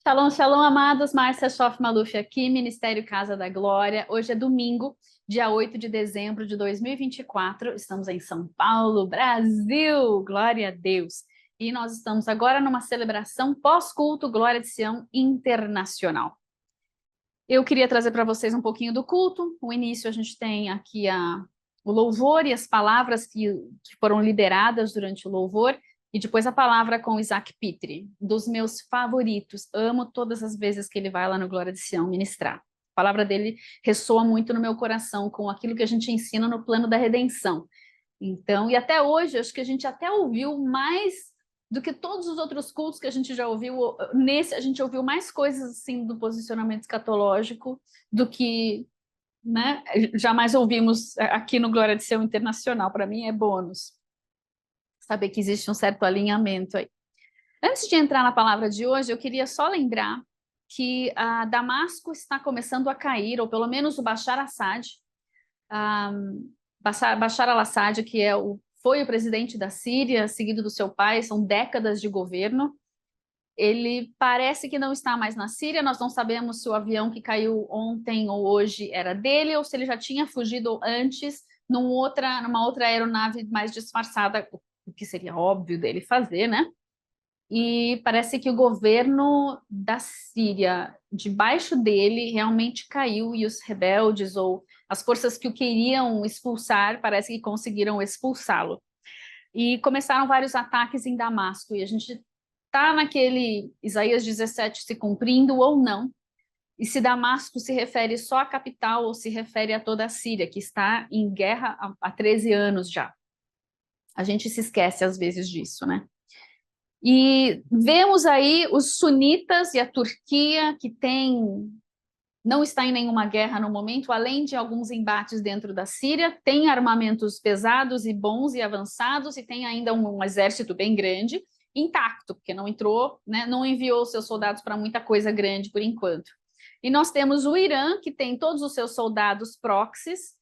Shalom, shalom, amados. Márcia Schoff Maluf aqui, Ministério Casa da Glória. Hoje é domingo, dia 8 de dezembro de 2024. Estamos em São Paulo, Brasil. Glória a Deus. E nós estamos agora numa celebração pós-culto Glória de Sião Internacional. Eu queria trazer para vocês um pouquinho do culto. O início a gente tem aqui o louvor e as palavras que foram lideradas durante o louvor. E depois a palavra com Isaac Pitre, dos meus favoritos. Amo todas as vezes que ele vai lá no Glória de Sião ministrar. A palavra dele ressoa muito no meu coração com aquilo que a gente ensina no plano da redenção. Então, e até hoje, acho que a gente até ouviu mais do que todos os outros cultos que a gente já ouviu. Nesse, a gente ouviu mais coisas assim do posicionamento escatológico do que, né, jamais ouvimos aqui no Glória de Sião Internacional. Para mim é bônus saber que existe um certo alinhamento aí. Antes de entrar na palavra de hoje, eu queria só lembrar que Damasco está começando a cair, ou pelo menos o Bashar Assad, Bashar al-Assad, que foi o presidente da Síria, seguido do seu pai, são décadas de governo. Ele parece que não está mais na Síria, nós não sabemos se o avião que caiu ontem ou hoje era dele, ou se ele já tinha fugido antes numa outra aeronave mais disfarçada, o que seria óbvio dele fazer, né? E parece que o governo da Síria, debaixo dele, realmente caiu e os rebeldes ou as forças que o queriam expulsar, parece que conseguiram expulsá-lo. E começaram vários ataques em Damasco, e a gente está naquele Isaías 17 se cumprindo ou não, e se Damasco se refere só à capital ou se refere a toda a Síria, que está em guerra há 13 anos já. A gente se esquece às vezes disso, né? E vemos aí os sunitas e a Turquia, que não está em nenhuma guerra no momento, além de alguns embates dentro da Síria, tem armamentos pesados e bons e avançados, e tem ainda um exército bem grande, intacto, porque não entrou, né, não enviou seus soldados para muita coisa grande por enquanto. E nós temos o Irã, que tem todos os seus soldados proxies,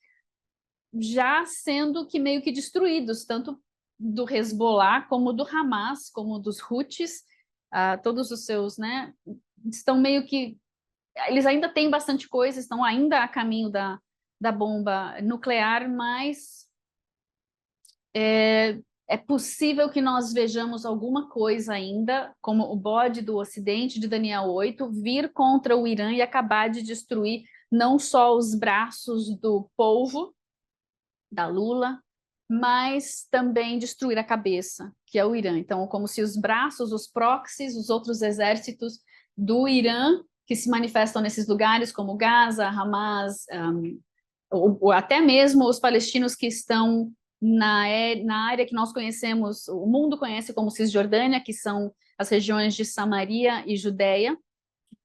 já sendo que meio que destruídos, tanto do Hezbollah, como do Hamas, como dos Houthis, todos os seus, né, estão meio que... Eles ainda têm bastante coisa, estão ainda a caminho da bomba nuclear, mas é possível que nós vejamos alguma coisa ainda, como o bode do Ocidente, de Daniel 8, vir contra o Irã e acabar de destruir não só os braços do povo, da Lula, mas também destruir a cabeça, que é o Irã. Então, como se os braços, os proxies, os outros exércitos do Irã, que se manifestam nesses lugares, como Gaza, Hamas, ou até mesmo os palestinos que estão na área que nós conhecemos, o mundo conhece como Cisjordânia, que são as regiões de Samaria e Judeia,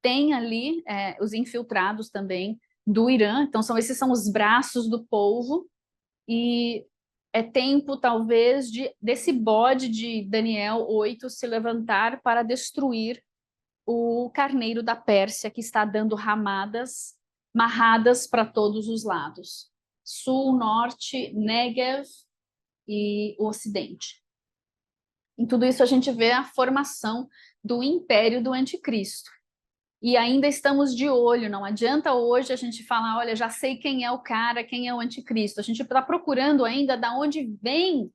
tem ali os infiltrados também do Irã. Então, esses são os braços do povo, e é tempo, talvez, desse bode de Daniel 8 se levantar para destruir o carneiro da Pérsia, que está dando ramadas, marradas para todos os lados. Sul, norte, Negev e o ocidente. Em tudo isso a gente vê a formação do império do anticristo. E ainda estamos de olho, não adianta hoje a gente falar, olha, já sei quem é o cara, quem é o anticristo. A gente está procurando ainda de onde vem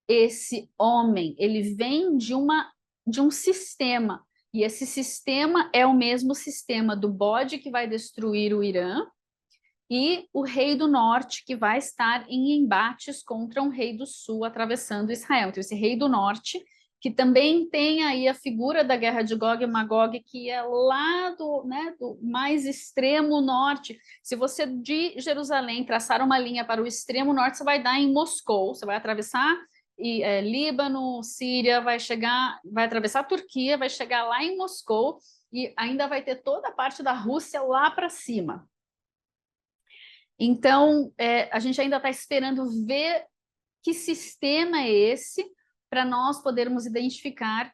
esse homem. Ele vem de um sistema, e esse sistema é o mesmo sistema do bode que vai destruir o Irã e o rei do norte que vai estar em embates contra um rei do sul atravessando Israel. Então esse rei do norte, que também tem aí a figura da guerra de Gog e Magog, que é lá do mais extremo norte. Se você de Jerusalém traçar uma linha para o extremo norte, você vai dar em Moscou, você vai atravessar Líbano, Síria, vai atravessar a Turquia, vai chegar lá em Moscou e ainda vai ter toda a parte da Rússia lá para cima. Então, a gente ainda está esperando ver que sistema é esse para nós podermos identificar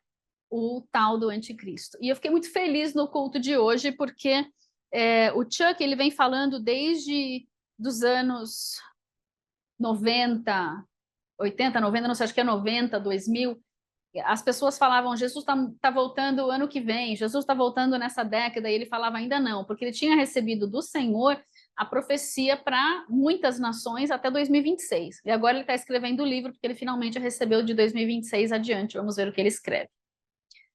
o tal do anticristo. E eu fiquei muito feliz no culto de hoje, porque o Chuck ele vem falando desde dos anos 90, 80, 90, não sei, acho que é 90, 2000, As pessoas falavam, Jesus tá voltando ano que vem, Jesus está voltando nessa década, e ele falava ainda não, porque ele tinha recebido do Senhor a profecia para muitas nações até 2026. E agora ele está escrevendo o livro, porque ele finalmente recebeu de 2026 adiante. Vamos ver o que ele escreve.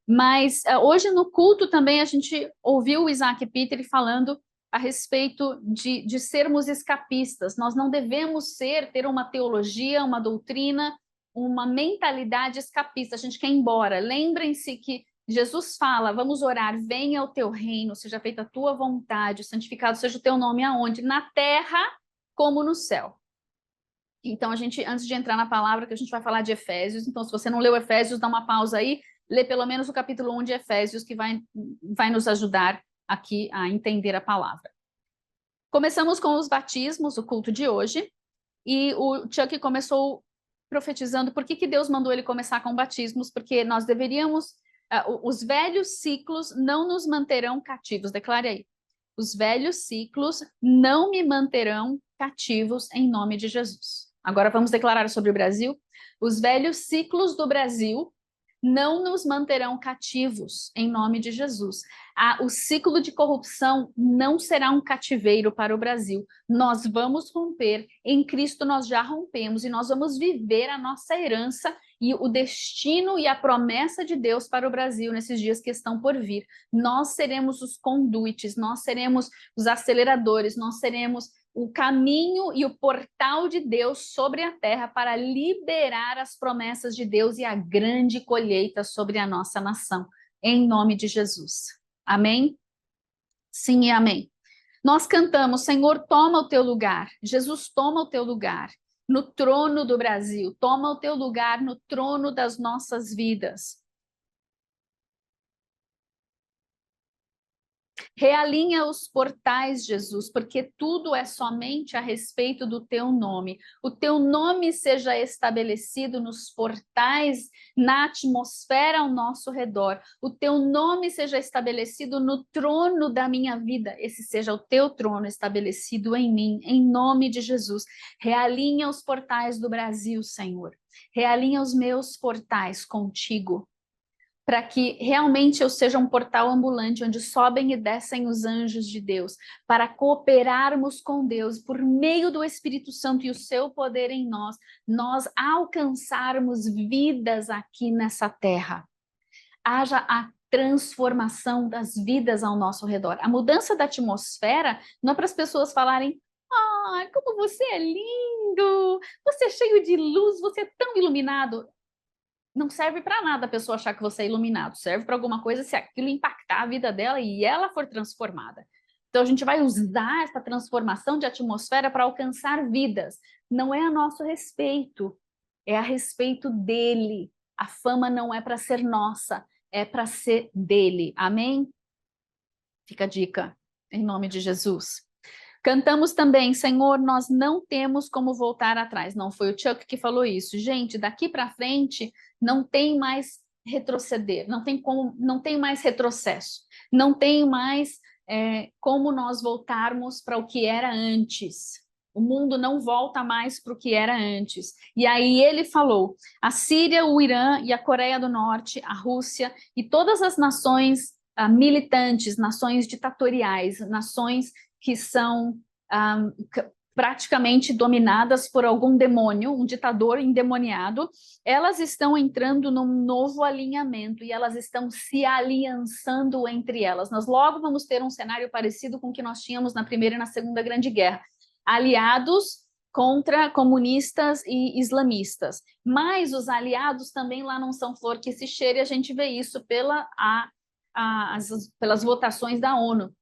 Mas hoje no culto também a gente ouviu o Isaac Peter falando a respeito de sermos escapistas. Nós não devemos ter uma teologia, uma doutrina, uma mentalidade escapista. A gente quer ir embora. Lembrem-se que Jesus fala, vamos orar, venha o teu reino, seja feita a tua vontade, santificado seja o teu nome aonde? Na terra como no céu. Então, antes de entrar na palavra, que a gente vai falar de Efésios, então se você não leu Efésios, dá uma pausa aí, lê pelo menos o capítulo 1 de Efésios, que vai nos ajudar aqui a entender a palavra. Começamos com os batismos, o culto de hoje, e o Chuck começou profetizando por que Deus mandou ele começar com batismos, porque nós deveríamos, os velhos ciclos não nos manterão cativos, declare aí. Os velhos ciclos não me manterão cativos em nome de Jesus. Agora vamos declarar sobre o Brasil. Os velhos ciclos do Brasil não nos manterão cativos em nome de Jesus. O ciclo de corrupção não será um cativeiro para o Brasil. Nós vamos romper, em Cristo nós já rompemos e nós vamos viver a nossa herança e o destino e a promessa de Deus para o Brasil nesses dias que estão por vir. Nós seremos os conduites, nós seremos os aceleradores, nós seremos o caminho e o portal de Deus sobre a terra para liberar as promessas de Deus e a grande colheita sobre a nossa nação, em nome de Jesus. Amém? Sim e amém. Nós cantamos, Senhor, toma o teu lugar. Jesus, toma o teu lugar no trono do Brasil. Toma o teu lugar no trono das nossas vidas. Realinha os portais, Jesus, porque tudo é somente a respeito do teu nome. O teu nome seja estabelecido nos portais, na atmosfera ao nosso redor. O teu nome seja estabelecido no trono da minha vida. Esse seja o teu trono estabelecido em mim, em nome de Jesus. Realinha os portais do Brasil, Senhor. Realinha os meus portais contigo, para que realmente eu seja um portal ambulante onde sobem e descem os anjos de Deus, para cooperarmos com Deus por meio do Espírito Santo e o seu poder em nós, nós alcançarmos vidas aqui nessa terra. Haja a transformação das vidas ao nosso redor. A mudança da atmosfera não é para as pessoas falarem: "Ah, como você é lindo, você é cheio de luz, você é tão iluminado." Não serve para nada a pessoa achar que você é iluminado, serve para alguma coisa se aquilo impactar a vida dela e ela for transformada. Então a gente vai usar essa transformação de atmosfera para alcançar vidas. Não é a nosso respeito, é a respeito dele. A fama não é para ser nossa, é para ser dele. Amém? Fica a dica, em nome de Jesus. Cantamos também, Senhor, nós não temos como voltar atrás. Não foi o Chuck que falou isso. Gente, daqui para frente não tem mais retroceder, não tem mais retrocesso, não tem mais como nós voltarmos para o que era antes. O mundo não volta mais para o que era antes. E aí ele falou, a Síria, o Irã e a Coreia do Norte, a Rússia e todas as nações militantes, nações ditatoriais, nações que são praticamente dominadas por algum demônio, um ditador endemoniado, elas estão entrando num novo alinhamento e elas estão se aliançando entre elas. Nós logo vamos ter um cenário parecido com o que nós tínhamos na Primeira e na Segunda Grande Guerra. Aliados contra comunistas e islamistas. Mas os aliados também lá não são flor que se cheire, a gente vê isso pelas votações da ONU.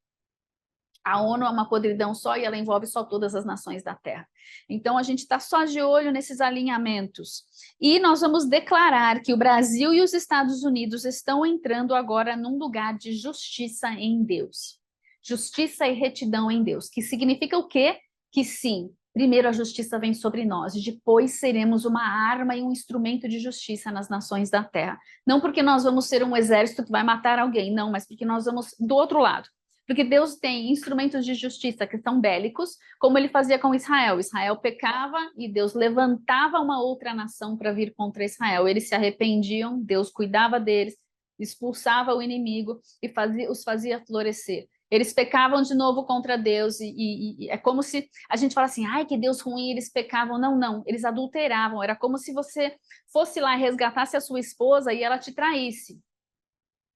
A ONU é uma podridão só e ela envolve só todas as nações da Terra. Então, a gente está só de olho nesses alinhamentos. E nós vamos declarar que o Brasil e os Estados Unidos estão entrando agora num lugar de justiça em Deus. Justiça e retidão em Deus. Que significa o quê? Que sim, primeiro a justiça vem sobre nós e depois seremos uma arma e um instrumento de justiça nas nações da Terra. Não porque nós vamos ser um exército que vai matar alguém, não, mas porque nós vamos do outro lado. Porque Deus tem instrumentos de justiça que são bélicos, como ele fazia com Israel. Israel pecava e Deus levantava uma outra nação para vir contra Israel. Eles se arrependiam, Deus cuidava deles, expulsava o inimigo e os fazia florescer. Eles pecavam de novo contra Deus e é como se a gente fala assim, ai, que Deus ruim, eles pecavam. Não, não, eles adulteravam. Era como se você fosse lá e resgatasse a sua esposa e ela te traísse.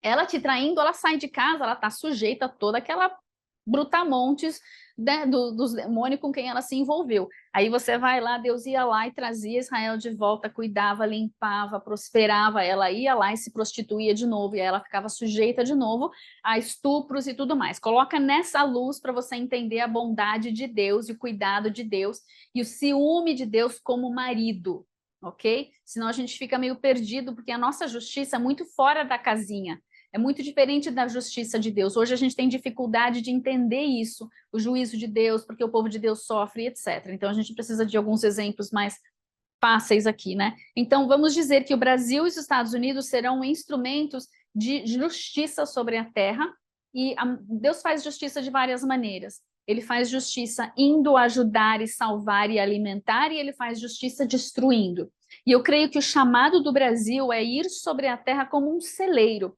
Ela te traindo, ela sai de casa, ela está sujeita a toda aquela brutamontes, né, dos demônios com quem ela se envolveu. Aí você vai lá, Deus ia lá e trazia Israel de volta, cuidava, limpava, prosperava, ela ia lá e se prostituía de novo, e ela ficava sujeita de novo a estupros e tudo mais. Coloca nessa luz para você entender a bondade de Deus e o cuidado de Deus e o ciúme de Deus como marido, ok? Senão a gente fica meio perdido, porque a nossa justiça é muito fora da casinha. É muito diferente da justiça de Deus. Hoje a gente tem dificuldade de entender isso, o juízo de Deus, porque o povo de Deus sofre, etc. Então a gente precisa de alguns exemplos mais fáceis aqui, né? Então vamos dizer que o Brasil e os Estados Unidos serão instrumentos de justiça sobre a terra, e Deus faz justiça de várias maneiras. Ele faz justiça indo ajudar e salvar e alimentar, e ele faz justiça destruindo. E eu creio que o chamado do Brasil é ir sobre a terra como um celeiro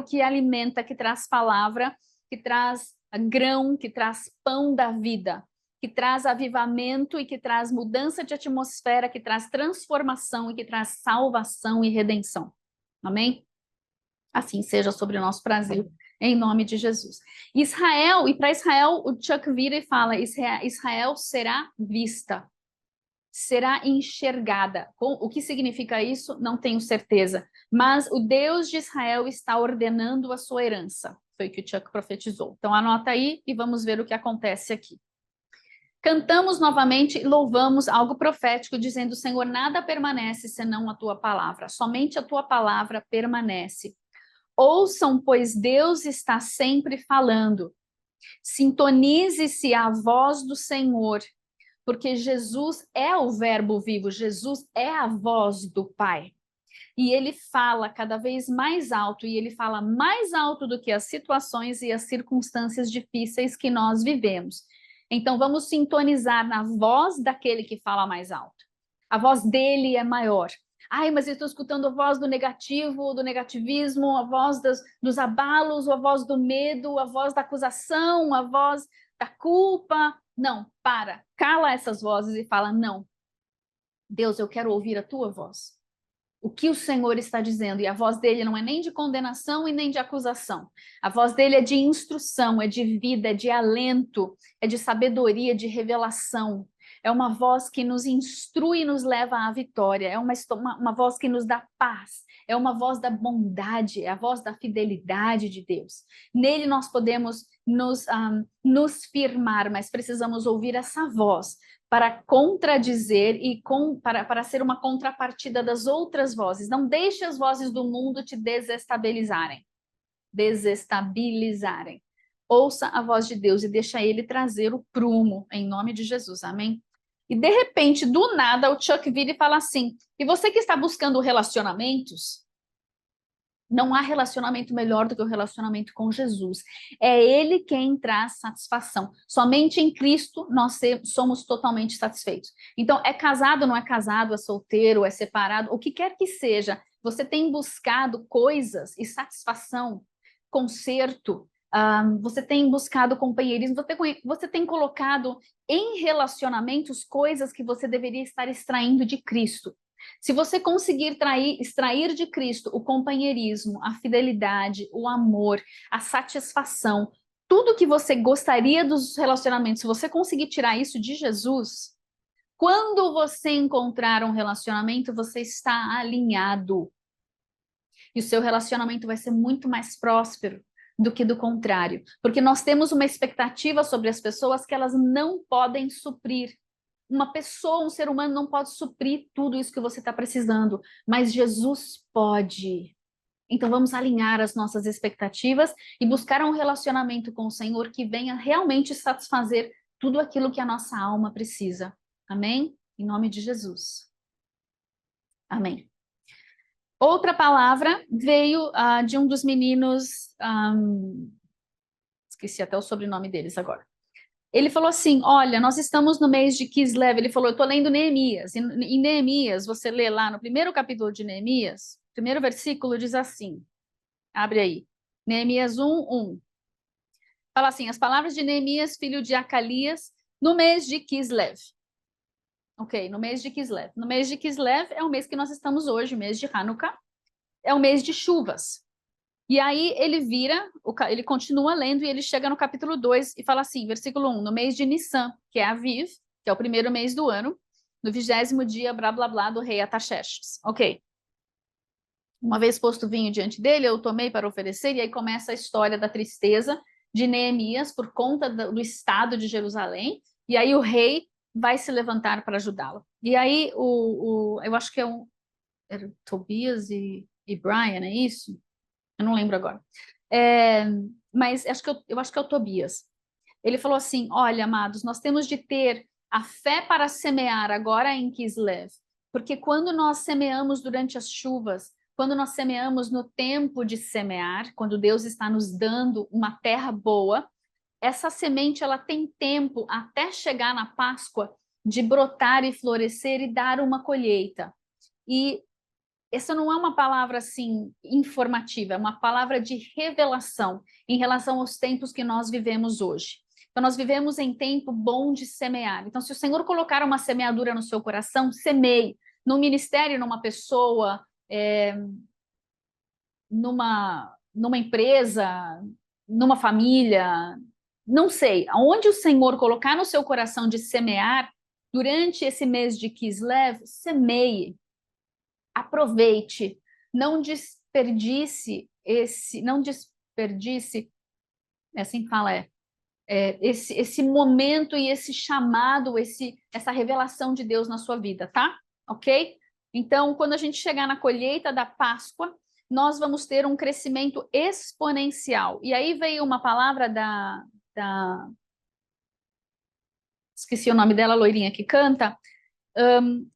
que alimenta, que traz palavra, que traz grão, que traz pão da vida, que traz avivamento e que traz mudança de atmosfera, que traz transformação e que traz salvação e redenção. Amém? Assim seja sobre o nosso Brasil, em nome de Jesus. Israel, e para Israel, o Chuck vira e fala, Israel será vista, será enxergada. O que significa isso? Não tenho certeza. Mas o Deus de Israel está ordenando a sua herança. Foi o que o Chuck profetizou. Então anota aí e vamos ver o que acontece aqui. Cantamos novamente e louvamos algo profético, dizendo, Senhor, nada permanece senão a tua palavra. Somente a tua palavra permanece. Ouçam, pois Deus está sempre falando. Sintonize-se à voz do Senhor, porque Jesus é o verbo vivo, Jesus é a voz do Pai. E ele fala cada vez mais alto, e ele fala mais alto do que as situações e as circunstâncias difíceis que nós vivemos. Então vamos sintonizar na voz daquele que fala mais alto. A voz dele é maior. Ai, mas eu estou escutando a voz do negativo, do negativismo, a voz dos abalos, a voz do medo, a voz da acusação, a voz da culpa. Não, para, cala essas vozes e fala, não. Deus, eu quero ouvir a tua voz. O que o Senhor está dizendo, e a voz dele não é nem de condenação e nem de acusação. A voz dele é de instrução, é de vida, é de alento, é de sabedoria, de revelação. É uma voz que nos instrui e nos leva à vitória. É uma voz que nos dá paz. É uma voz da bondade, é a voz da fidelidade de Deus. Nele nós podemos nos firmar, mas precisamos ouvir essa voz para contradizer e para ser uma contrapartida das outras vozes. Não deixe as vozes do mundo te desestabilizarem. Ouça a voz de Deus e deixa ele trazer o prumo, em nome de Jesus, amém? E de repente, do nada, o Chuck vira e fala assim, e você que está buscando relacionamentos, não há relacionamento melhor do que o relacionamento com Jesus. É Ele quem traz satisfação. Somente em Cristo nós somos totalmente satisfeitos. Então, é casado, não é casado, é solteiro, é separado, o que quer que seja, você tem buscado coisas e satisfação, conserto, você tem buscado companheirismo, você tem colocado em relacionamentos coisas que você deveria estar extraindo de Cristo. Se você conseguir extrair de Cristo o companheirismo, a fidelidade, o amor, a satisfação, tudo que você gostaria dos relacionamentos, se você conseguir tirar isso de Jesus, quando você encontrar um relacionamento, você está alinhado. E o seu relacionamento vai ser muito mais próspero do que do contrário. Porque nós temos uma expectativa sobre as pessoas que elas não podem suprir. Uma pessoa, um ser humano não pode suprir tudo isso que você está precisando, mas Jesus pode. Então vamos alinhar as nossas expectativas e buscar um relacionamento com o Senhor que venha realmente satisfazer tudo aquilo que a nossa alma precisa. Amém? Em nome de Jesus. Amém. Outra palavra veio de um dos meninos, esqueci até o sobrenome deles agora. Ele falou assim, olha, nós estamos no mês de Kislev. Ele falou, eu estou lendo Neemias. Em Neemias, você lê lá no primeiro capítulo de Neemias, primeiro versículo diz assim, abre aí, Neemias 1:1. Fala assim, as palavras de Neemias, filho de Acalias, no mês de Kislev. Ok, no mês de Kislev. No mês de Kislev é o mês que nós estamos hoje, o mês de Hanukkah. É o mês de chuvas. E aí ele vira, ele continua lendo e ele chega no capítulo 2 e fala assim, versículo 1, no mês de Nissan, que é Aviv, que é o primeiro mês do ano, no 20º dia, blá, blá, blá, do rei Ataxerxes. Ok. Uma vez posto o vinho diante dele, eu tomei para oferecer, e aí começa a história da tristeza de Neemias por conta do estado de Jerusalém, e aí o rei vai se levantar para ajudá-lo. E aí, eu acho que era Tobias e Brian, é isso? Eu não lembro agora. Mas eu acho que é o Tobias. Ele falou assim, olha, amados, nós temos de ter a fé para semear agora em Kislev, porque quando nós semeamos durante as chuvas, quando nós semeamos no tempo de semear, quando Deus está nos dando uma terra boa, essa semente ela tem tempo até chegar na Páscoa de brotar e florescer e dar uma colheita. E essa não é uma palavra assim informativa, é uma palavra de revelação em relação aos tempos que nós vivemos hoje. Então, nós vivemos em tempo bom de semear. Então, se o Senhor colocar uma semeadura no seu coração, semeie. Num ministério, numa pessoa, numa empresa, numa família, não sei. Onde o Senhor colocar no seu coração de semear, durante esse mês de Kislev, semeie. Aproveite, não desperdice é assim que fala, esse momento e esse chamado, essa revelação de Deus na sua vida, tá? Ok? Então, quando a gente chegar na colheita da Páscoa, nós vamos ter um crescimento exponencial. E aí veio uma palavra esqueci o nome dela, a loirinha que canta.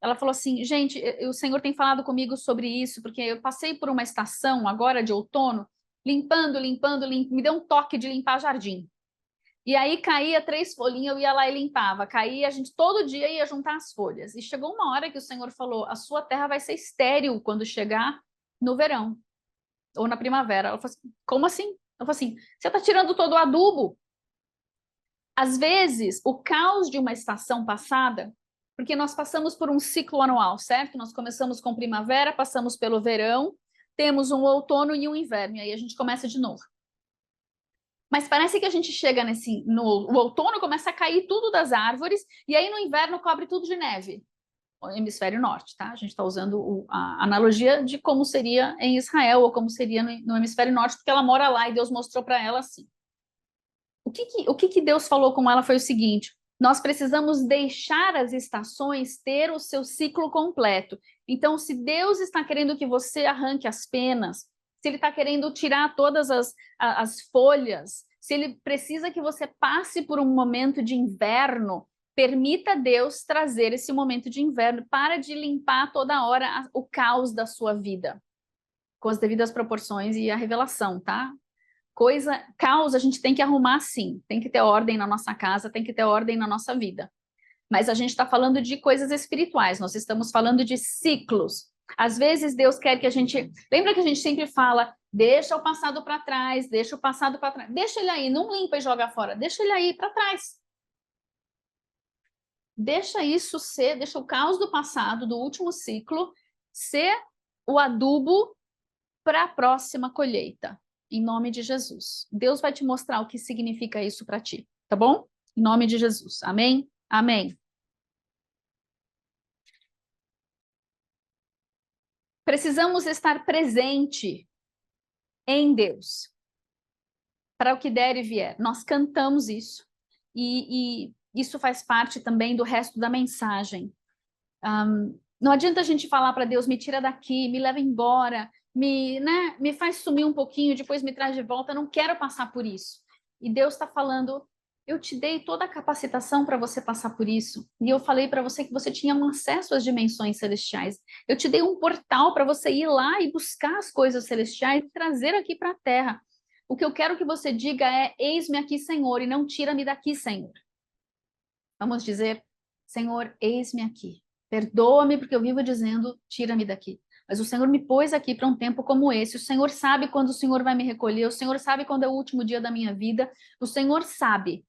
Ela falou assim, gente, o Senhor tem falado comigo sobre isso, porque eu passei por uma estação agora de outono, limpando, me deu um toque de limpar jardim. E aí caía 3 folhinhas, eu ia lá e limpava. Caía, a gente todo dia ia juntar as folhas. E chegou uma hora que o Senhor falou, a sua terra vai ser estéril quando chegar no verão, ou na primavera. Ela falou assim, como assim? Ela falou assim, você está tirando todo o adubo. Às vezes, o caos de uma estação passada, porque nós passamos por um ciclo anual, certo? Nós começamos com primavera, passamos pelo verão, temos um outono e um inverno, e aí a gente começa de novo. Mas parece que a gente chega no outono, começa a cair tudo das árvores, e aí no inverno cobre tudo de neve. O hemisfério norte, tá? A gente está usando a analogia de como seria em Israel, ou como seria no hemisfério norte, porque ela mora lá e Deus mostrou para ela assim. O que Deus falou com ela foi o seguinte, nós precisamos deixar as estações ter o seu ciclo completo. Então, se Deus está querendo que você arranque as penas, se Ele está querendo tirar todas as folhas, se Ele precisa que você passe por um momento de inverno, permita Deus trazer esse momento de inverno. Para de limpar toda hora o caos da sua vida, com as devidas proporções e a revelação, tá? Caos a gente tem que arrumar sim, tem que ter ordem na nossa casa, tem que ter ordem na nossa vida. Mas a gente está falando de coisas espirituais, nós estamos falando de ciclos. Às vezes Deus quer que a gente... Lembra que a gente sempre fala, deixa o passado para trás, deixa o passado para trás. Deixa ele aí, não limpa e joga fora, deixa ele aí para trás. Deixa isso ser, deixa o caos do passado, do último ciclo, ser o adubo para a próxima colheita. Em nome de Jesus. Deus vai te mostrar o que significa isso para ti, tá bom? Em nome de Jesus. Amém? Amém. Precisamos estar presente em Deus para o que der e vier. Nós cantamos isso e isso faz parte também do resto da mensagem. Não adianta a gente falar para Deus, me tira daqui, me leva embora, me faz sumir um pouquinho, depois me traz de volta, não quero passar por isso. E Deus está falando, eu te dei toda a capacitação para você passar por isso, e eu falei para você que você tinha um acesso às dimensões celestiais. Eu te dei um portal para você ir lá e buscar as coisas celestiais e trazer aqui para a Terra. O que eu quero que você diga é: eis-me aqui, Senhor, e não tira-me daqui, Senhor. Vamos dizer: Senhor, eis-me aqui. Perdoa-me porque eu vivo dizendo: tira-me daqui. Mas o Senhor me pôs aqui para um tempo como esse. O Senhor sabe quando o Senhor vai me recolher. O Senhor sabe quando é o último dia da minha vida. O Senhor sabe.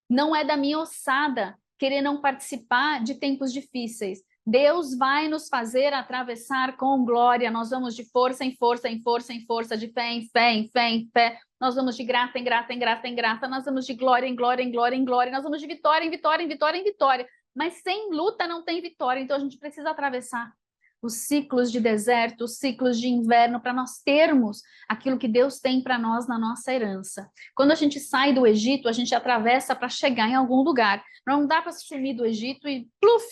Não é da minha ossada querer não participar de tempos difíceis. Deus vai nos fazer atravessar com glória. Nós vamos de força em força, em força, em força, de fé em fé, em fé, em fé. Nós vamos de graça em graça, em graça, em graça. Nós vamos de glória em glória, em glória, em glória. Nós vamos de vitória em vitória, em vitória, em vitória. Mas sem luta não tem vitória. Então a gente precisa atravessar os ciclos de deserto, os ciclos de inverno, para nós termos aquilo que Deus tem para nós na nossa herança. Quando a gente sai do Egito, a gente atravessa para chegar em algum lugar. Não dá para sumir do Egito e pluf!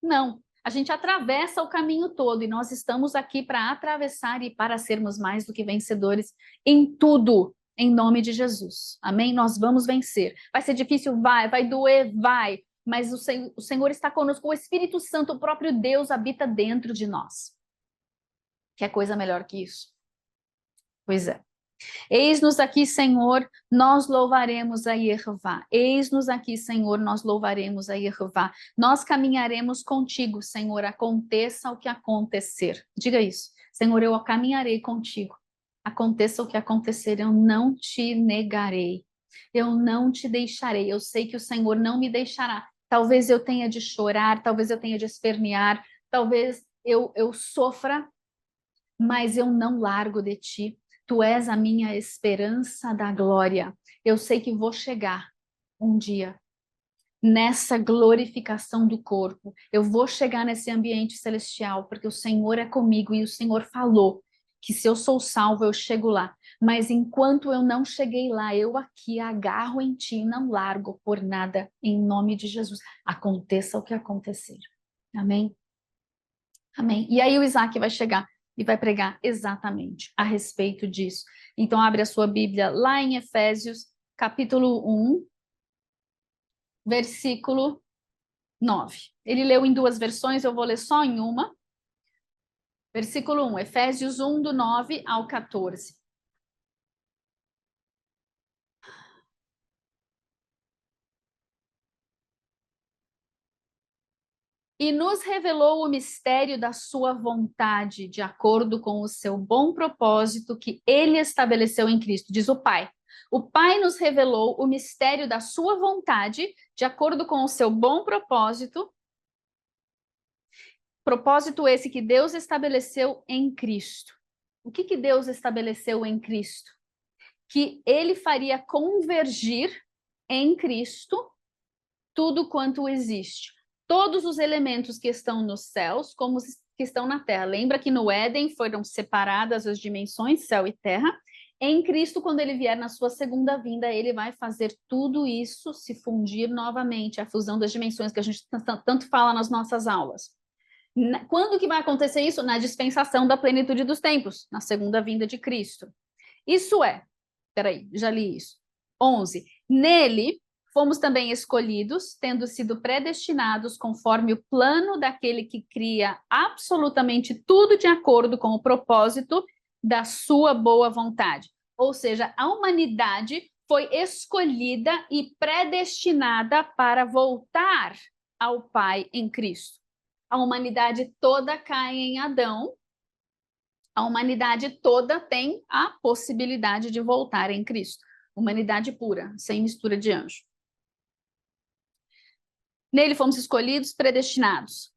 Não. A gente atravessa o caminho todo e nós estamos aqui para atravessar e para sermos mais do que vencedores em tudo, em nome de Jesus. Amém? Nós vamos vencer. Vai ser difícil? Vai doer? Vai. Mas o Senhor está conosco, o Espírito Santo, o próprio Deus, habita dentro de nós. Quer coisa melhor que isso? Pois é. Eis-nos aqui, Senhor, nós louvaremos a Jeová. Eis-nos aqui, Senhor, nós louvaremos a Jeová. Nós caminharemos contigo, Senhor, aconteça o que acontecer. Diga isso. Senhor, eu caminharei contigo. Aconteça o que acontecer, eu não te negarei. Eu não te deixarei. Eu sei que o Senhor não me deixará. Talvez eu tenha de chorar, talvez eu tenha de espernear, talvez eu sofra, mas eu não largo de ti. Tu és a minha esperança da glória. Eu sei que vou chegar um dia nessa glorificação do corpo. Eu vou chegar nesse ambiente celestial, porque o Senhor é comigo e o Senhor falou que se eu sou salvo, eu chego lá. Mas enquanto eu não cheguei lá, eu aqui agarro em ti e não largo por nada, em nome de Jesus. Aconteça o que acontecer. Amém? Amém. E aí o Isaac vai chegar e vai pregar exatamente a respeito disso. Então abre a sua Bíblia lá em Efésios, capítulo 1, versículo 9. Ele leu em duas versões, eu vou ler só em uma. Versículo 1, Efésios 1, do 9 ao 14. E nos revelou o mistério da sua vontade, de acordo com o seu bom propósito que ele estabeleceu em Cristo, diz o Pai. O Pai nos revelou o mistério da sua vontade, de acordo com o seu bom propósito, propósito esse que Deus estabeleceu em Cristo. O que Deus estabeleceu em Cristo? Que ele faria convergir em Cristo tudo quanto existe. Todos os elementos que estão nos céus, como os que estão na terra. Lembra que no Éden foram separadas as dimensões, céu e terra? Em Cristo, quando ele vier na sua segunda vinda, ele vai fazer tudo isso se fundir novamente, a fusão das dimensões que a gente tanto fala nas nossas aulas. Quando que vai acontecer isso? Na dispensação da plenitude dos tempos, na segunda vinda de Cristo. Isso é, peraí, já li isso. 11. Nele fomos também escolhidos, tendo sido predestinados conforme o plano daquele que cria absolutamente tudo de acordo com o propósito da sua boa vontade. Ou seja, a humanidade foi escolhida e predestinada para voltar ao Pai em Cristo. A humanidade toda cai em Adão, a humanidade toda tem a possibilidade de voltar em Cristo. Humanidade pura, sem mistura de anjo. Nele fomos escolhidos, predestinados.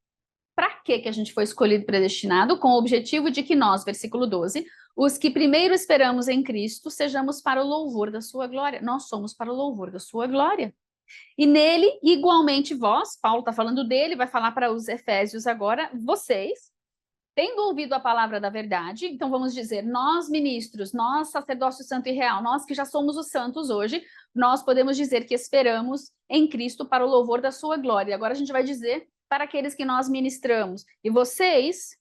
Para que a gente foi escolhido e predestinado? Com o objetivo de que nós, versículo 12, os que primeiro esperamos em Cristo, sejamos para o louvor da sua glória. Nós somos para o louvor da sua glória. E nele, igualmente vós, Paulo está falando dele, vai falar para os Efésios agora, vocês, tendo ouvido a palavra da verdade, então vamos dizer, nós ministros, nós sacerdócio santo e real, nós que já somos os santos hoje, nós podemos dizer que esperamos em Cristo para o louvor da sua glória. Agora a gente vai dizer para aqueles que nós ministramos. E vocês,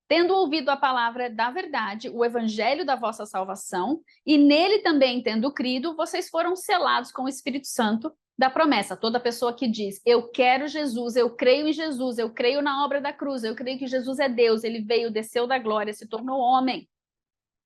tendo ouvido a palavra da verdade, o evangelho da vossa salvação, e nele também tendo crido, vocês foram selados com o Espírito Santo da promessa. Toda pessoa que diz, eu quero Jesus, eu creio em Jesus, eu creio na obra da cruz, eu creio que Jesus é Deus, ele veio, desceu da glória, se tornou homem.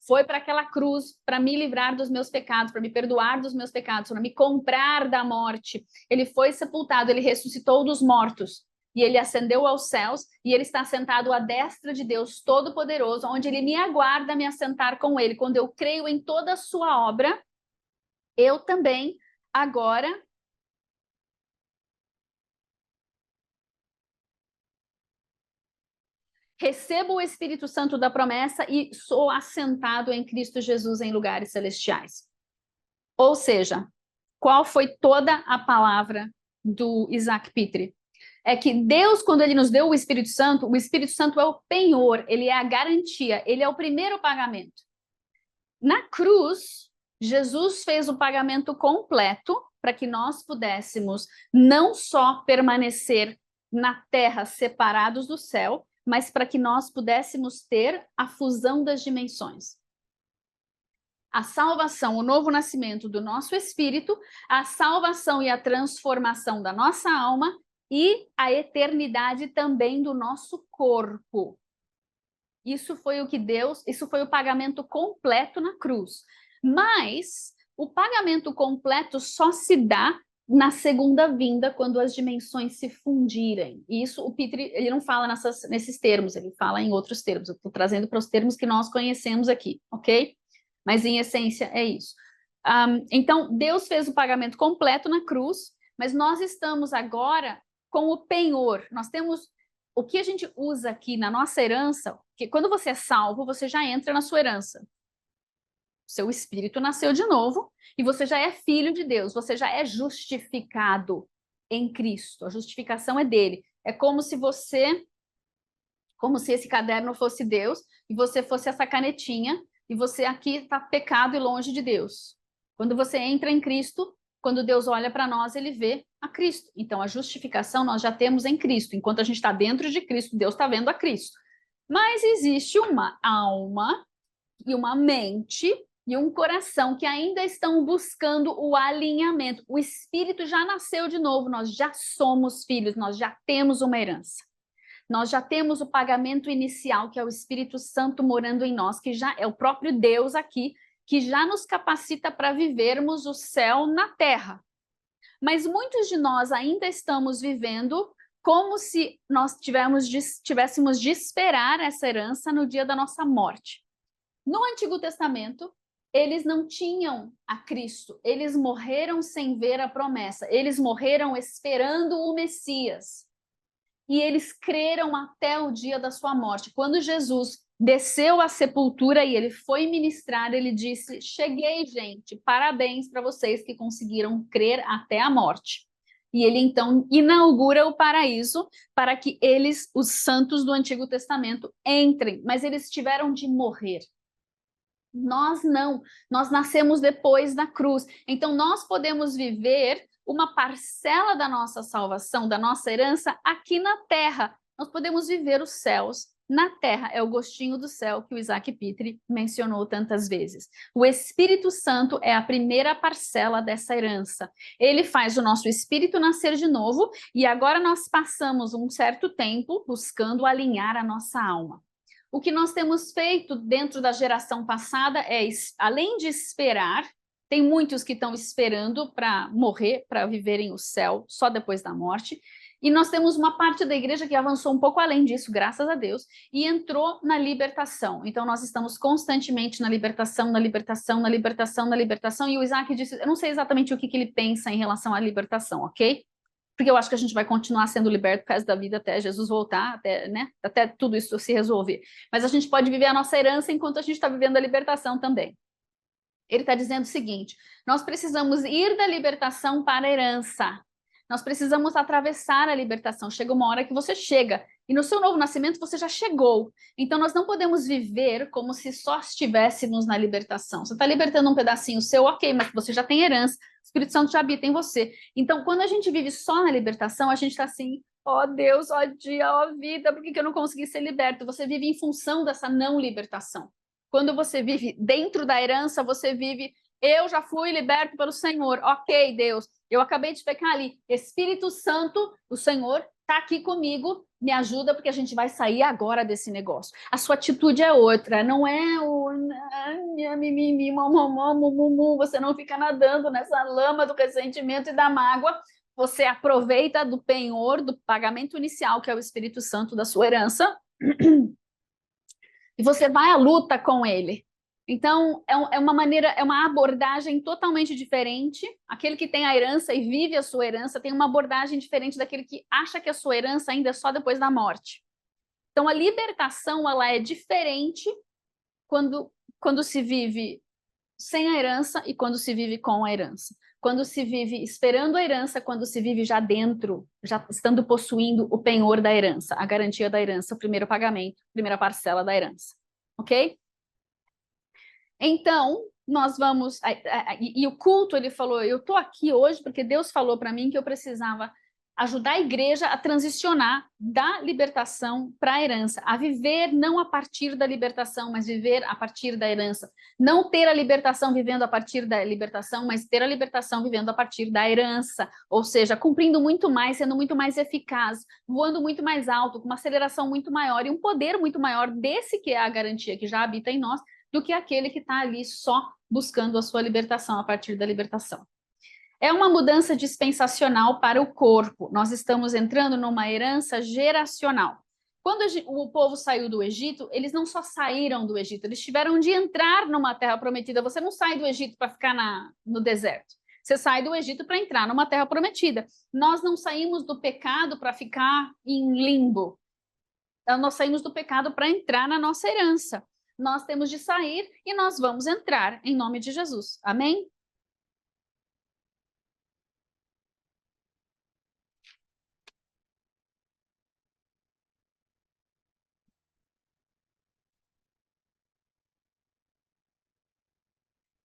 foi para aquela cruz para me livrar dos meus pecados, para me perdoar dos meus pecados, para me comprar da morte. Ele foi sepultado, ele ressuscitou dos mortos e ele ascendeu aos céus e ele está sentado à destra de Deus Todo-Poderoso, onde ele me aguarda me assentar com ele. Quando eu creio em toda a sua obra, eu também agora recebo o Espírito Santo da promessa e sou assentado em Cristo Jesus em lugares celestiais. Ou seja, qual foi toda a palavra do Isaac Pitre? É que Deus, quando ele nos deu o Espírito Santo é o penhor, ele é a garantia, ele é o primeiro pagamento. Na cruz, Jesus fez o pagamento completo para que nós pudéssemos não só permanecer na terra separados do céu, mas para que nós pudéssemos ter a fusão das dimensões. A salvação, o novo nascimento do nosso espírito, a salvação e a transformação da nossa alma e a eternidade também do nosso corpo. Isso foi o pagamento completo na cruz. Mas o pagamento completo só se dá na segunda vinda, quando as dimensões se fundirem. E isso o Pitre, ele não fala nesses termos, ele fala em outros termos. Eu estou trazendo para os termos que nós conhecemos aqui, ok? Mas em essência é isso. Então, Deus fez o pagamento completo na cruz, mas nós estamos agora com o penhor. Nós temos o que a gente usa aqui na nossa herança, que quando você é salvo, você já entra na sua herança. Seu espírito nasceu de novo e você já é filho de Deus, você já é justificado em Cristo. A justificação é dele. É como se esse caderno fosse Deus e você fosse essa canetinha e você aqui está pecado e longe de Deus. Quando você entra em Cristo, quando Deus olha para nós, ele vê a Cristo. Então, a justificação nós já temos em Cristo. Enquanto a gente está dentro de Cristo, Deus está vendo a Cristo. Mas existe uma alma e uma mente e um coração que ainda estão buscando o alinhamento. O Espírito já nasceu de novo, nós já somos filhos, nós já temos uma herança. Nós já temos o pagamento inicial, que é o Espírito Santo morando em nós, que já é o próprio Deus aqui, que já nos capacita para vivermos o céu na terra. Mas muitos de nós ainda estamos vivendo como se nós tivéssemos de esperar essa herança no dia da nossa morte. No Antigo Testamento, eles não tinham a Cristo, eles morreram sem ver a promessa, eles morreram esperando o Messias. E eles creram até o dia da sua morte. Quando Jesus desceu à sepultura e ele foi ministrar, ele disse: cheguei, gente, parabéns para vocês que conseguiram crer até a morte. E ele então inaugura o paraíso para que eles, os santos do Antigo Testamento, entrem, mas eles tiveram de morrer. Nós não, nós nascemos depois da cruz. Então nós podemos viver uma parcela da nossa salvação, da nossa herança aqui na terra. Nós podemos viver os céus na terra. É o gostinho do céu que o Isaac Pitre mencionou tantas vezes. O Espírito Santo é a primeira parcela dessa herança. Ele faz o nosso espírito nascer de novo e agora nós passamos um certo tempo buscando alinhar a nossa alma. O que nós temos feito dentro da geração passada é, além de esperar, tem muitos que estão esperando para morrer, para viverem o céu só depois da morte, e nós temos uma parte da igreja que avançou um pouco além disso, graças a Deus, e entrou na libertação. Então nós estamos constantemente na libertação, na libertação, na libertação, na libertação, e o Isaac disse, eu não sei exatamente o que ele pensa em relação à libertação, ok? Porque eu acho que a gente vai continuar sendo liberto por causa da vida até Jesus voltar, até, né? Até tudo isso se resolver. Mas a gente pode viver a nossa herança enquanto a gente está vivendo a libertação também. Ele está dizendo o seguinte, nós precisamos ir da libertação para a herança. Nós precisamos atravessar a libertação. Chega uma hora que você chega. E no seu novo nascimento você já chegou. Então nós não podemos viver como se só estivéssemos na libertação. Você está libertando um pedacinho seu, ok, mas você já tem herança. O Espírito Santo já habita em você. Então quando a gente vive só na libertação, a gente está assim, ó Deus, ó dia, ó vida, por que eu não consegui ser liberto? Você vive em função dessa não libertação. Quando você vive dentro da herança, você vive, eu já fui liberto pelo Senhor. Ok, Deus, eu acabei de pecar ali. Espírito Santo, o Senhor está aqui comigo me ajuda porque a gente vai sair agora desse negócio. A sua atitude é outra, não é o mimimi, mumumu, você não fica nadando nessa lama do ressentimento e da mágoa, você aproveita do penhor, do pagamento inicial, que é o Espírito Santo da sua herança, e você vai à luta com ele. Então, é uma maneira, é uma abordagem totalmente diferente. Aquele que tem a herança e vive a sua herança tem uma abordagem diferente daquele que acha que a sua herança ainda é só depois da morte. Então, a libertação, ela é diferente quando se vive sem a herança e quando se vive com a herança. Quando se vive esperando a herança, quando se vive já dentro, já estando possuindo o penhor da herança, a garantia da herança, o primeiro pagamento, a primeira parcela da herança. Ok? Então, nós vamos... E o culto, ele falou, eu estou aqui hoje porque Deus falou para mim que eu precisava ajudar a igreja a transicionar da libertação para a herança, a viver não a partir da libertação, mas viver a partir da herança. Não ter a libertação vivendo a partir da libertação, mas ter a libertação vivendo a partir da herança. Ou seja, cumprindo muito mais, sendo muito mais eficaz, voando muito mais alto, com uma aceleração muito maior e um poder muito maior desse que é a garantia que já habita em nós, do que aquele que está ali só buscando a sua libertação a partir da libertação. É uma mudança dispensacional para o corpo. Nós estamos entrando numa herança geracional. Quando o povo saiu do Egito, eles não só saíram do Egito, eles tiveram de entrar numa terra prometida. Você não sai do Egito para ficar no deserto. Você sai do Egito para entrar numa terra prometida. Nós não saímos do pecado para ficar em limbo. Nós saímos do pecado para entrar na nossa herança. Nós temos de sair e nós vamos entrar em nome de Jesus. Amém?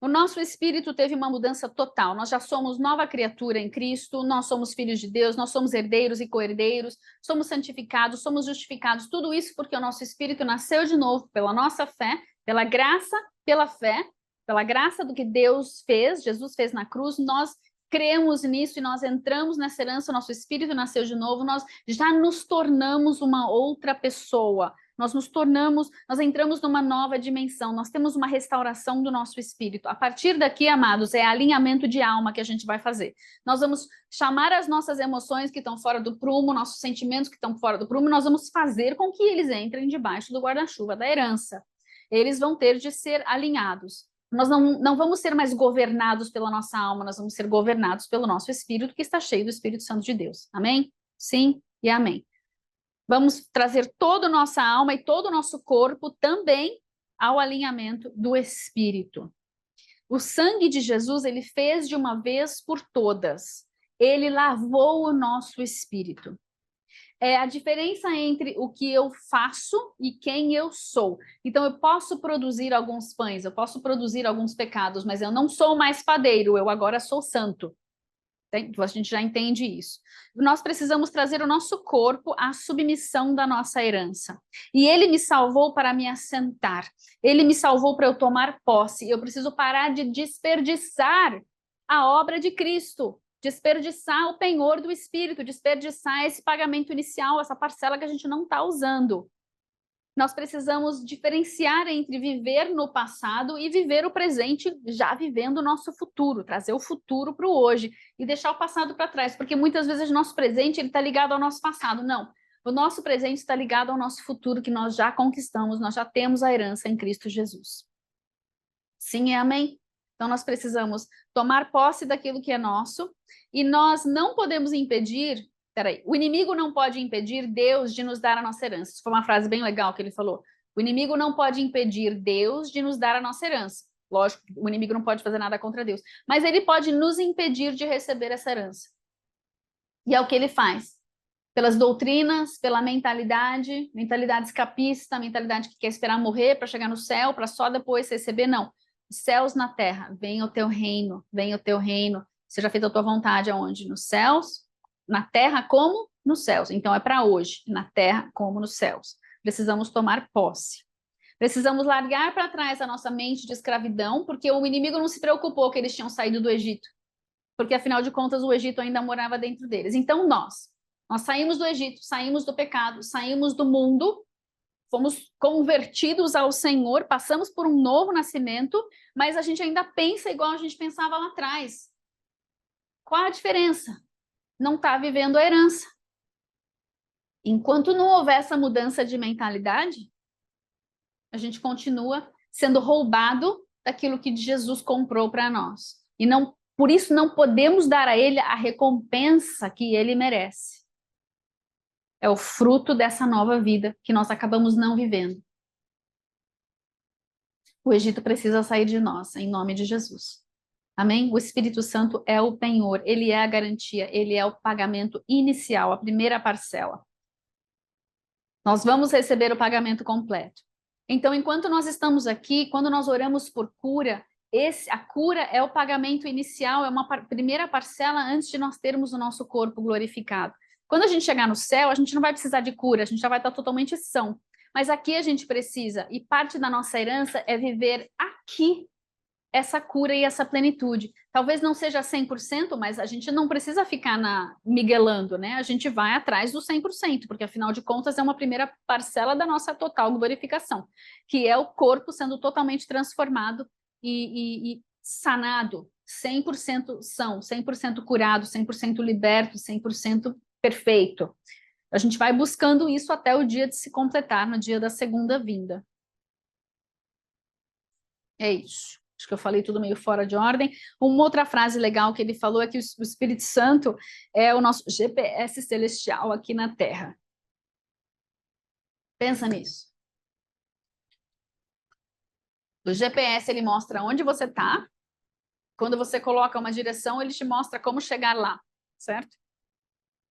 O nosso espírito teve uma mudança total. Nós já somos nova criatura em Cristo, nós somos filhos de Deus, nós somos herdeiros e co-herdeiros, somos santificados, somos justificados. Tudo isso porque o nosso espírito nasceu de novo pela nossa fé, pela graça, pela fé, pela graça do que Deus fez, Jesus fez na cruz. Nós cremos nisso e nós entramos nessa herança, o nosso espírito nasceu de novo, nós já nos tornamos uma outra pessoa. Nós entramos numa nova dimensão, nós temos uma restauração do nosso espírito. A partir daqui, amados, é alinhamento de alma que a gente vai fazer. Nós vamos chamar as nossas emoções que estão fora do prumo, nossos sentimentos que estão fora do prumo, nós vamos fazer com que eles entrem debaixo do guarda-chuva da herança. Eles vão ter de ser alinhados. Nós não vamos ser mais governados pela nossa alma, nós vamos ser governados pelo nosso espírito, que está cheio do Espírito Santo de Deus. Amém? Sim e amém. Vamos trazer toda a nossa alma e todo o nosso corpo também ao alinhamento do Espírito. O sangue de Jesus, ele fez de uma vez por todas. Ele lavou o nosso espírito. É a diferença entre o que eu faço e quem eu sou. Então, eu posso produzir alguns pães, eu posso produzir alguns pecados, mas eu não sou mais padeiro, eu agora sou santo. A gente já entende isso. Nós precisamos trazer o nosso corpo à submissão da nossa herança. E ele me salvou para me assentar. Ele me salvou para eu tomar posse. Eu preciso parar de desperdiçar a obra de Cristo, desperdiçar o penhor do Espírito, desperdiçar esse pagamento inicial, essa parcela que a gente não está usando. Nós precisamos diferenciar entre viver no passado e viver o presente, já vivendo o nosso futuro, trazer o futuro para o hoje e deixar o passado para trás, porque muitas vezes o nosso presente está ligado ao nosso passado. Não, o nosso presente está ligado ao nosso futuro, que nós já conquistamos, nós já temos a herança em Cristo Jesus. Sim e amém? Então nós precisamos tomar posse daquilo que é nosso e nós não podemos impedir... Peraí, o inimigo não pode impedir Deus de nos dar a nossa herança. Isso foi uma frase bem legal que ele falou. O inimigo não pode impedir Deus de nos dar a nossa herança. Lógico, o inimigo não pode fazer nada contra Deus. Mas ele pode nos impedir de receber essa herança. E é o que ele faz. Pelas doutrinas, pela mentalidade escapista, mentalidade que quer esperar morrer para chegar no céu, para só depois receber. Não. Céus na terra, venha o teu reino, venha o teu reino. Seja feita a tua vontade aonde? Nos céus, na terra como nos céus. Então é para hoje, na terra como nos céus. Precisamos tomar posse. Precisamos largar para trás a nossa mente de escravidão, porque o inimigo não se preocupou que eles tinham saído do Egito, porque afinal de contas o Egito ainda morava dentro deles. Então nós Nós saímos do Egito, saímos do pecado, saímos do mundo, fomos convertidos ao Senhor, passamos por um novo nascimento, mas a gente ainda pensa igual a gente pensava lá atrás. Qual a diferença? Não está vivendo a herança. Enquanto não houver essa mudança de mentalidade, a gente continua sendo roubado daquilo que Jesus comprou para nós. E não, por isso não podemos dar a ele a recompensa que ele merece. É o fruto dessa nova vida que nós acabamos não vivendo. O Egito precisa sair de nós, em nome de Jesus. Amém? O Espírito Santo é o penhor, ele é a garantia, ele é o pagamento inicial, a primeira parcela. Nós vamos receber o pagamento completo. Então, enquanto nós estamos aqui, quando nós oramos por cura, a cura é o pagamento inicial, é uma primeira parcela antes de nós termos o nosso corpo glorificado. Quando a gente chegar no céu, a gente não vai precisar de cura, a gente já vai estar totalmente são. Mas aqui a gente precisa, e parte da nossa herança é viver aqui essa cura e essa plenitude. Talvez não seja 100%, mas a gente não precisa ficar miguelando, né? A gente vai atrás do 100%, porque afinal de contas é uma primeira parcela da nossa total glorificação, que é o corpo sendo totalmente transformado e sanado, 100% são, 100% curado, 100% liberto, 100% perfeito. A gente vai buscando isso até o dia de se completar, no dia da segunda vinda. É isso. Acho que eu falei tudo meio fora de ordem. Uma outra frase legal que ele falou é que o Espírito Santo é o nosso GPS celestial aqui na Terra. Pensa nisso. O GPS, ele mostra onde você está. Quando você coloca uma direção, ele te mostra como chegar lá, certo?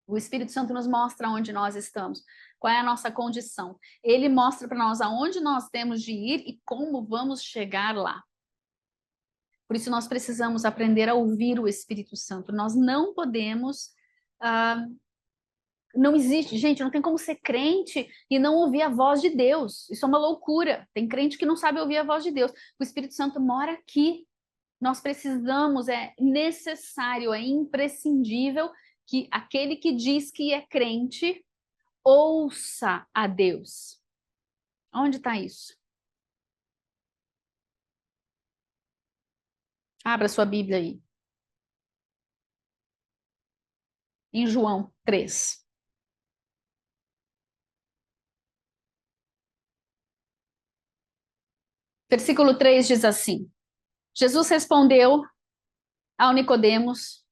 O Espírito Santo nos mostra onde nós estamos, qual é a nossa condição. Ele mostra para nós aonde nós temos de ir e como vamos chegar lá. Por isso nós precisamos aprender a ouvir o Espírito Santo. Nós não podemos... não existe, gente, não tem como ser crente e não ouvir a voz de Deus. Isso é uma loucura. Tem crente que não sabe ouvir a voz de Deus. O Espírito Santo mora aqui. Nós precisamos, é necessário, é imprescindível que aquele que diz que é crente ouça a Deus. Onde está isso? Abra sua Bíblia aí. Em João 3. Versículo 3 diz assim: Jesus respondeu ao Nicodemos,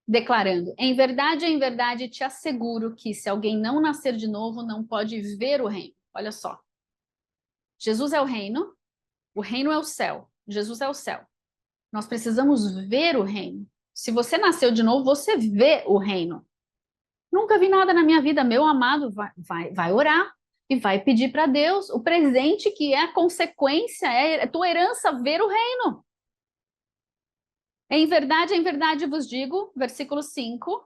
declarando: em verdade, te asseguro que se alguém não nascer de novo, não pode ver o reino. Olha só. Jesus é o reino é o céu, Jesus é o céu. Nós precisamos ver o reino. Se você nasceu de novo, você vê o reino. Nunca vi nada na minha vida, meu amado, vai orar e vai pedir para Deus o presente que é a consequência, é a tua herança, ver o reino. Em verdade vos digo, versículo 5,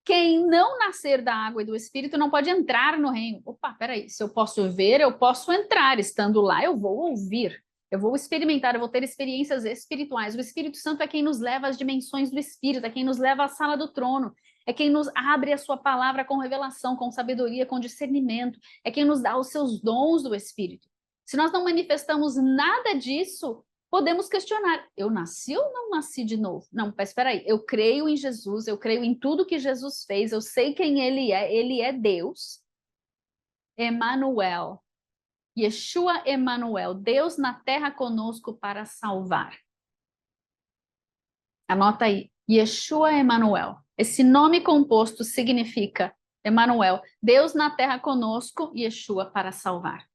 quem não nascer da água e do Espírito não pode entrar no reino. Opa, peraí, se eu posso ver, eu posso entrar. Estando lá, eu vou ouvir. Eu vou experimentar, eu vou ter experiências espirituais. O Espírito Santo é quem nos leva às dimensões do Espírito, é quem nos leva à sala do trono, é quem nos abre a sua palavra com revelação, com sabedoria, com discernimento, é quem nos dá os seus dons do Espírito. Se nós não manifestamos nada disso, podemos questionar, eu nasci ou não nasci de novo? Não, mas espera aí, eu creio em Jesus, eu creio em tudo que Jesus fez, eu sei quem ele é Deus. Emanuel. Yeshua Emanuel, Deus na terra conosco para salvar. Anota aí, Yeshua Emanuel. Esse nome composto significa Emanuel, Deus na terra conosco, Yeshua para salvar.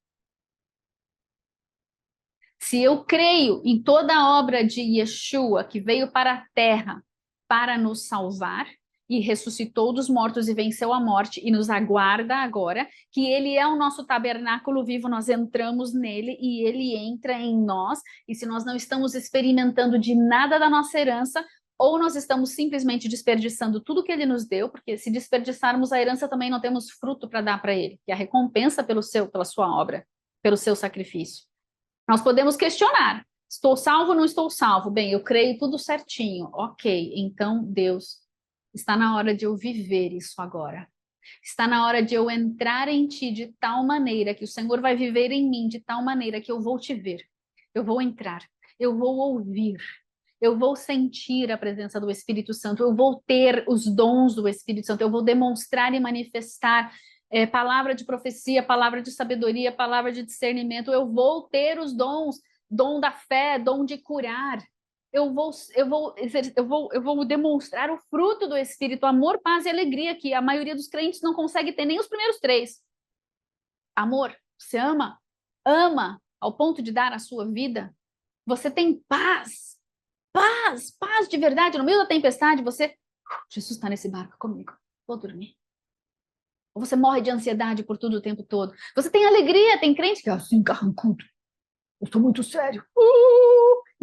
Se eu creio em toda a obra de Yeshua, que veio para a terra para nos salvar, e ressuscitou dos mortos e venceu a morte, e nos aguarda agora, que ele é o nosso tabernáculo vivo, nós entramos nele e ele entra em nós, e se nós não estamos experimentando de nada da nossa herança, ou nós estamos simplesmente desperdiçando tudo que ele nos deu, porque se desperdiçarmos a herança também não temos fruto para dar para ele, que é a recompensa pela sua obra, pelo seu sacrifício. Nós podemos questionar, estou salvo ou não estou salvo? Bem, eu creio tudo certinho. Ok, então Deus Está na hora de eu viver isso agora. Está na hora de eu entrar em ti de tal maneira que o Senhor vai viver em mim de tal maneira que eu vou te ver. Eu vou entrar, eu vou ouvir, eu vou sentir a presença do Espírito Santo, eu vou ter os dons do Espírito Santo, eu vou demonstrar e manifestar palavra de profecia, palavra de sabedoria, palavra de discernimento, eu vou ter os dons, dom da fé, dom de curar. Eu vou demonstrar o fruto do Espírito, amor, paz e alegria, que a maioria dos crentes não consegue ter nem os primeiros três. Amor, você ama? Ama ao ponto de dar a sua vida? Você tem paz? Paz, paz de verdade, no meio da tempestade, você, Jesus está nesse barco comigo, vou dormir. Ou você morre de ansiedade por tudo o tempo todo. Você tem alegria, tem crente que é assim, carrancudo. Eu estou muito sério.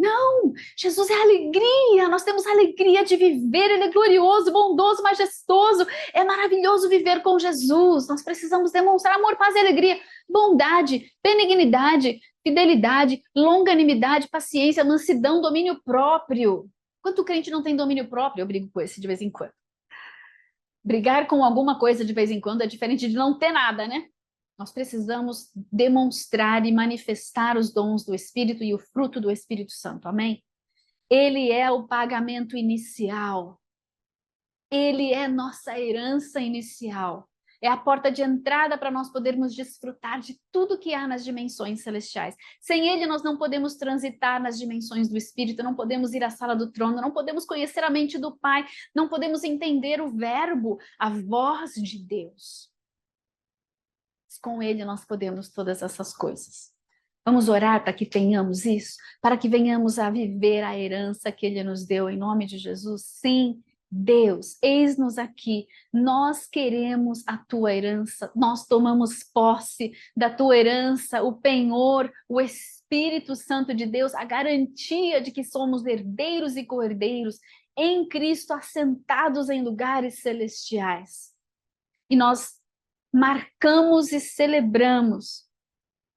Não, Jesus é alegria, nós temos alegria de viver, Ele é glorioso, bondoso, majestoso, é maravilhoso viver com Jesus, nós precisamos demonstrar amor, paz e alegria, bondade, benignidade, fidelidade, longanimidade, paciência, mansidão, domínio próprio. Quanto crente não tem domínio próprio? Eu brigo com esse de vez em quando. Brigar com alguma coisa de vez em quando é diferente de não ter nada, né? Nós precisamos demonstrar e manifestar os dons do Espírito e o fruto do Espírito Santo, amém? Ele é o pagamento inicial. Ele é nossa herança inicial. É a porta de entrada para nós podermos desfrutar de tudo que há nas dimensões celestiais. Sem ele, nós não podemos transitar nas dimensões do Espírito, não podemos ir à sala do trono, não podemos conhecer a mente do Pai, não podemos entender o Verbo, a voz de Deus. Com ele nós podemos todas essas coisas. Vamos orar para que tenhamos isso, para que venhamos a viver a herança que ele nos deu em nome de Jesus. Sim, Deus, eis-nos aqui. Nós queremos a tua herança. Nós tomamos posse da tua herança, o penhor, o Espírito Santo de Deus, a garantia de que somos herdeiros e co-herdeiros em Cristo, assentados em lugares celestiais. E nós marcamos e celebramos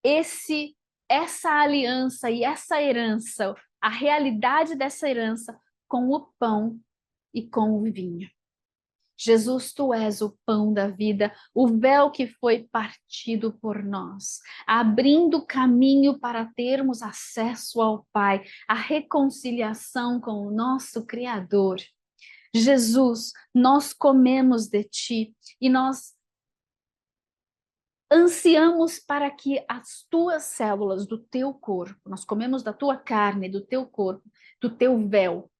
essa aliança e essa herança, a realidade dessa herança com o pão e com o vinho. Jesus, tu és o pão da vida, o véu que foi partido por nós, abrindo caminho para termos acesso ao Pai, a reconciliação com o nosso Criador. Jesus, nós comemos de ti e nós ansiamos para que as tuas células do teu corpo, nós comemos da tua carne, do teu corpo, do teu véu,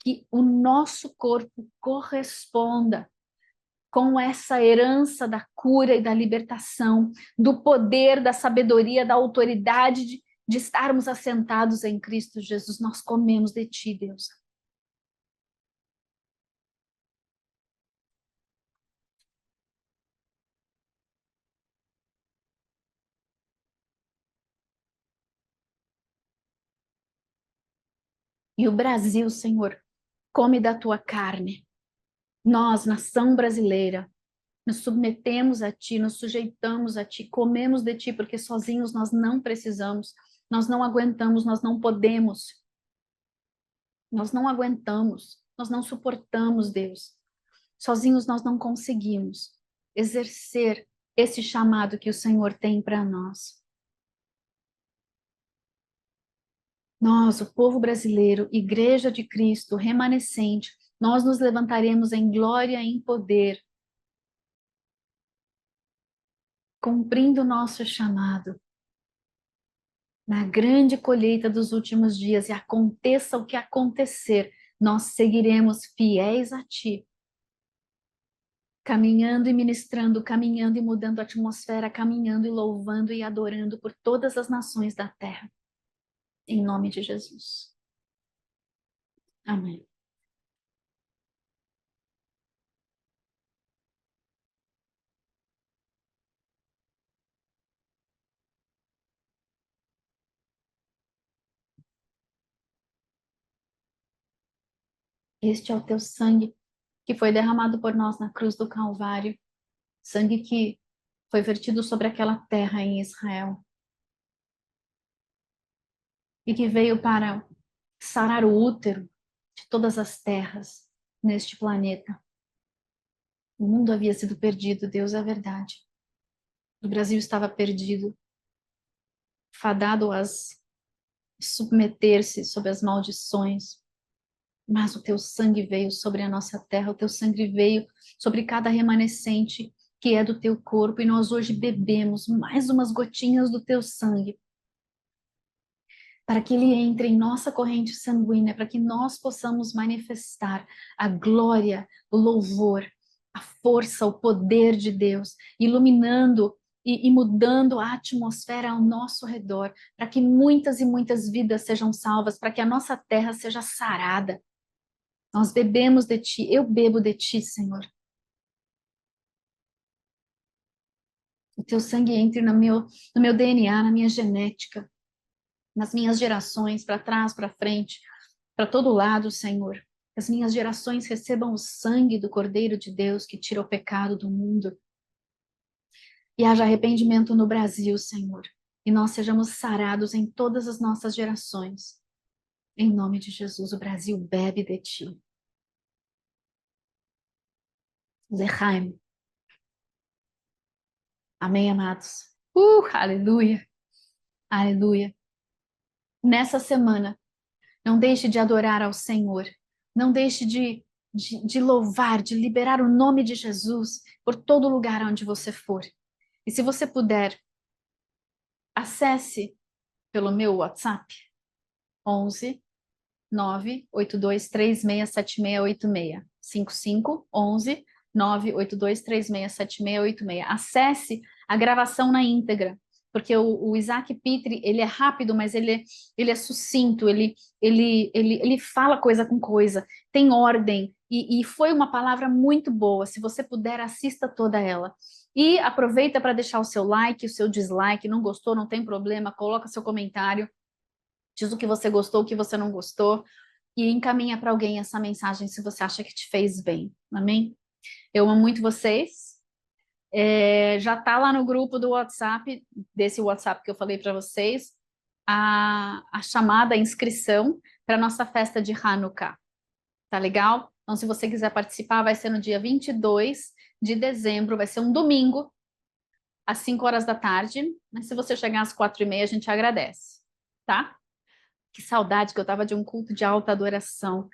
que o nosso corpo corresponda com essa herança da cura e da libertação, do poder, da sabedoria, da autoridade de estarmos assentados em Cristo Jesus. Nós comemos de ti, Deus. E o Brasil, Senhor, come da tua carne. Nós, nação brasileira, nos submetemos a ti, nos sujeitamos a ti, comemos de ti, porque sozinhos nós não precisamos, nós não aguentamos, nós não podemos. Nós não aguentamos, nós não suportamos, Deus. Sozinhos nós não conseguimos exercer esse chamado que o Senhor tem para nós. Nós, o povo brasileiro, Igreja de Cristo, remanescente, nós nos levantaremos em glória e em poder, cumprindo o nosso chamado. Na grande colheita dos últimos dias, e aconteça o que acontecer, nós seguiremos fiéis a Ti, caminhando e ministrando, caminhando e mudando a atmosfera, caminhando e louvando e adorando por todas as nações da terra. Em nome de Jesus. Amém. Este é o teu sangue que foi derramado por nós na cruz do Calvário, sangue que foi vertido sobre aquela terra em Israel e que veio para sarar o útero de todas as terras neste planeta. O mundo havia sido perdido, Deus, é verdade. O Brasil estava perdido, fadado a submeter-se sob as maldições. Mas o teu sangue veio sobre a nossa terra, o teu sangue veio sobre cada remanescente que é do teu corpo, e nós hoje bebemos mais umas gotinhas do teu sangue, para que ele entre em nossa corrente sanguínea, para que nós possamos manifestar a glória, o louvor, a força, o poder de Deus, iluminando e mudando a atmosfera ao nosso redor, para que muitas e muitas vidas sejam salvas, para que a nossa terra seja sarada. Nós bebemos de ti, eu bebo de ti, Senhor. O teu sangue entre no meu DNA, na minha genética, nas minhas gerações, para trás, para frente, para todo lado, Senhor. Que as minhas gerações recebam o sangue do Cordeiro de Deus que tira o pecado do mundo. E haja arrependimento no Brasil, Senhor. E nós sejamos sarados em todas as nossas gerações. Em nome de Jesus, o Brasil bebe de ti. Lechaim. Amém, amados? Aleluia. Aleluia. Nessa semana, não deixe de adorar ao Senhor. Não deixe de louvar, de liberar o nome de Jesus por todo lugar onde você for. E se você puder, acesse pelo meu WhatsApp, 11 982367686. 55 11 982367686. Acesse a gravação na íntegra, porque o Isaac Pitre, ele é rápido, mas ele é sucinto, ele fala coisa com coisa, tem ordem, e foi uma palavra muito boa. Se você puder, assista toda ela. E aproveita para deixar o seu like, o seu dislike. Não gostou, não tem problema, coloca seu comentário, diz o que você gostou, o que você não gostou, e encaminha para alguém essa mensagem se você acha que te fez bem. Amém? Eu amo muito vocês. Já tá lá no grupo do WhatsApp, desse WhatsApp que eu falei para vocês, a chamada, a inscrição para nossa festa de Hanukkah. Tá legal? Então, se você quiser participar, vai ser no dia 22 de dezembro, vai ser um domingo, às 5 horas da tarde. Mas se você chegar às 4h30, a gente agradece, tá? Que saudade que eu tava de um culto de alta adoração.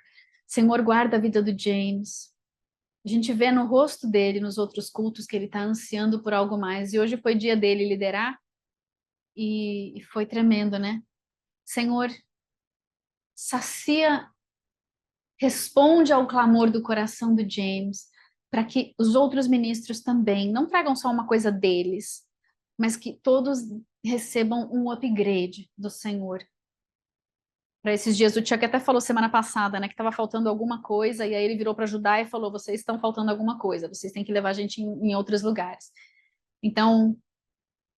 Senhor, guarda a vida do James. A gente vê no rosto dele, nos outros cultos, que ele está ansiando por algo mais. E hoje foi dia dele liderar e foi tremendo, né? Senhor, sacia, responde ao clamor do coração do James, para que os outros ministros também não tragam só uma coisa deles, mas que todos recebam um upgrade do Senhor. Para esses dias, o Chuck até falou semana passada, né, que estava faltando alguma coisa, e aí ele virou para ajudar e falou: vocês estão faltando alguma coisa, vocês têm que levar a gente em outros lugares. Então,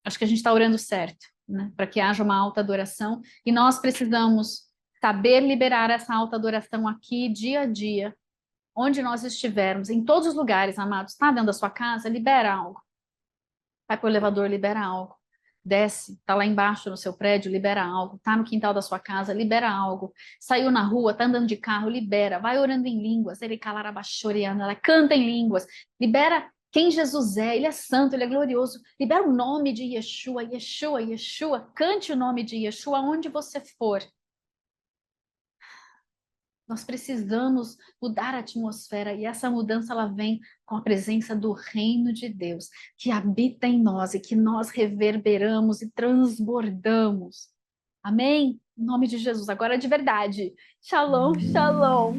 acho que a gente está orando certo, né, para que haja uma alta adoração, e nós precisamos saber liberar essa alta adoração aqui, dia a dia, onde nós estivermos, em todos os lugares, amados. Está dentro da sua casa? Libera algo. Vai para o elevador, libera algo. Desce, tá lá embaixo no seu prédio, libera algo. Tá no quintal da sua casa, libera algo. Saiu na rua, tá andando de carro, libera. Vai orando em línguas. Ele calarabachoreando, ela canta em línguas. Libera quem Jesus é. Ele é santo, ele é glorioso. Libera o nome de Yeshua, Yeshua, Yeshua. Cante o nome de Yeshua onde você for. Nós precisamos mudar a atmosfera, e essa mudança ela vem com a presença do reino de Deus, que habita em nós e que nós reverberamos e transbordamos. Amém? Em nome de Jesus. Agora de verdade. Shalom, shalom.